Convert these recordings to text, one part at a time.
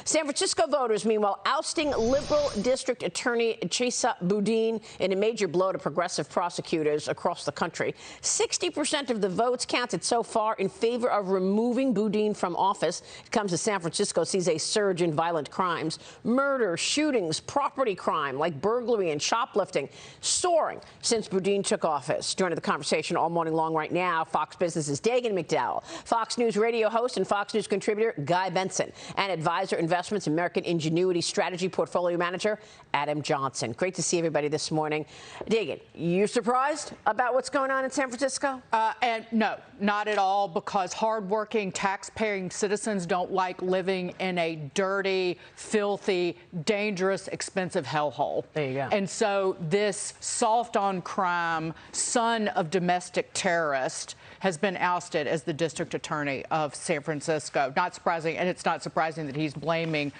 San Francisco voters, meanwhile, ousting liberal District Attorney Chesa Boudin in a major blow to progressive prosecutors across the country. 60% of the votes counted so far in favor of removing Boudin from office. It comes as San Francisco sees a surge in violent crimes. Murder, shootings, property crime like burglary and shoplifting soaring since Boudin took office. Joining the conversation all morning long right now, Fox Business's Dagan McDowell, Fox News radio host and Fox News contributor Guy Benson, and Advisor Investments American Ingenuity Strategy Portfolio Manager Adam Johnson. Great to see everybody this morning. Dagan, you surprised about what's going on in San Francisco? And no, not at all, because hardworking, tax-paying citizens don't like living in a dirty, filthy, dangerous, expensive hellhole. There you go. And so this soft-on-crime, son of domestic terrorist has been ousted as the district attorney of San Francisco. Not surprising, and it's not surprising that he's blaming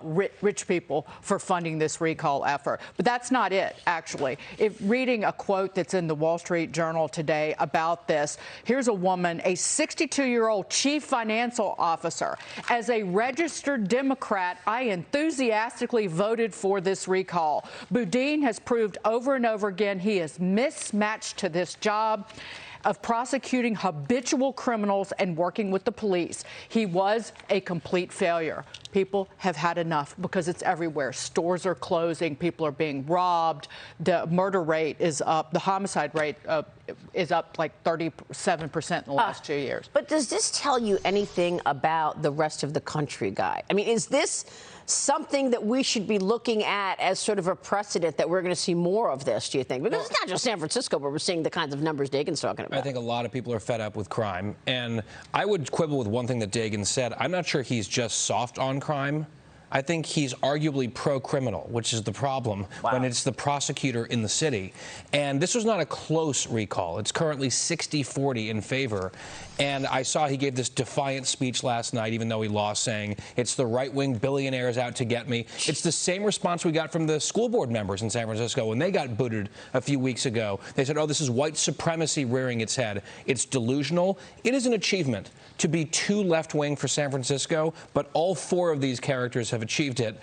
rich people for funding this recall effort. But that's not it, actually. Reading a quote that's in the Wall Street Journal today about this, here's a woman, a 62-year-old chief financial officer. As a registered Democrat, I enthusiastically voted for this recall. Boudin has proved over and over again he is mismatched to this job of prosecuting habitual criminals and working with the police. He was a complete failure. People have had enough because it's everywhere. Stores are closing. People are being robbed. The murder rate is up. The homicide rate is up like 37% in the last 2 years. But does this tell you anything about the rest of the country, Guy? I mean, is this something that we should be looking at as sort of a precedent that we're going to see more of this, do you think? Because it's not just San Francisco where we're seeing the kinds of numbers Dagan's talking about. I think a lot of people are fed up with crime. And I would quibble with one thing that Dagan said. I'm not sure he's just soft on crime. I think he's arguably pro-criminal, which is the problem when it's the prosecutor in the city. And this was not a close recall. It's currently 60-40 in favor. And I saw he gave this defiant speech last night, even though he lost, saying, it's the right-wing billionaires out to get me. It's the same response we got from the school board members in San Francisco when they got booted a few weeks ago. They said, oh, this is white supremacy rearing its head. It's delusional. It is an achievement to be too left-wing for San Francisco, but all four of these characters have achieved it.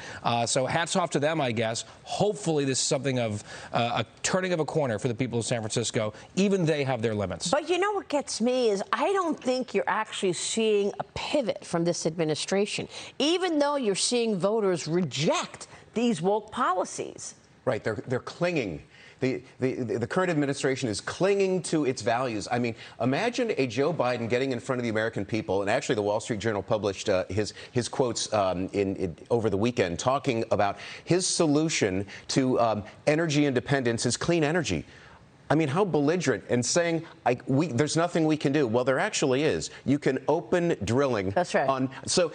So hats off to them, I guess. Hopefully this is something of a turning of a corner for the people of San Francisco. Even they have their limits. But you know what gets me is I don't think you're actually seeing a pivot from this administration, even though you're seeing voters reject these woke policies. Right, they're clinging. The current administration is clinging to its values. I mean, imagine a Joe Biden getting in front of the American people, and actually the Wall Street Journal published his quotes over the weekend, talking about his solution to energy independence is clean energy. I mean, how belligerent, and saying there's nothing we can do. Well, there actually is. You can open drilling. That's right. So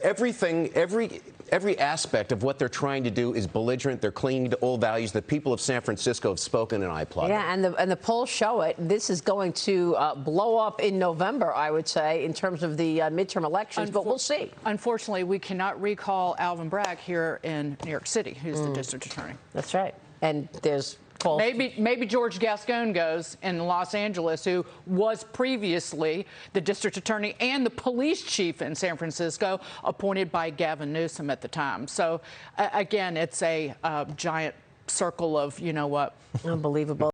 everything, every aspect of what they're trying to do is belligerent. They're clinging to old values. The people of San Francisco have spoken, and I applaud them. Yeah, and the polls show it. This is going to blow up in November, I would say, in terms of the midterm elections, but we'll see. Unfortunately, we cannot recall Alvin Bragg here in New York City, who's the district attorney. That's right. And there's Maybe George Gascon goes in Los Angeles, who was previously the district attorney and the police chief in San Francisco, appointed by Gavin Newsom at the time. So, again, it's a giant circle of, you know what. Unbelievable.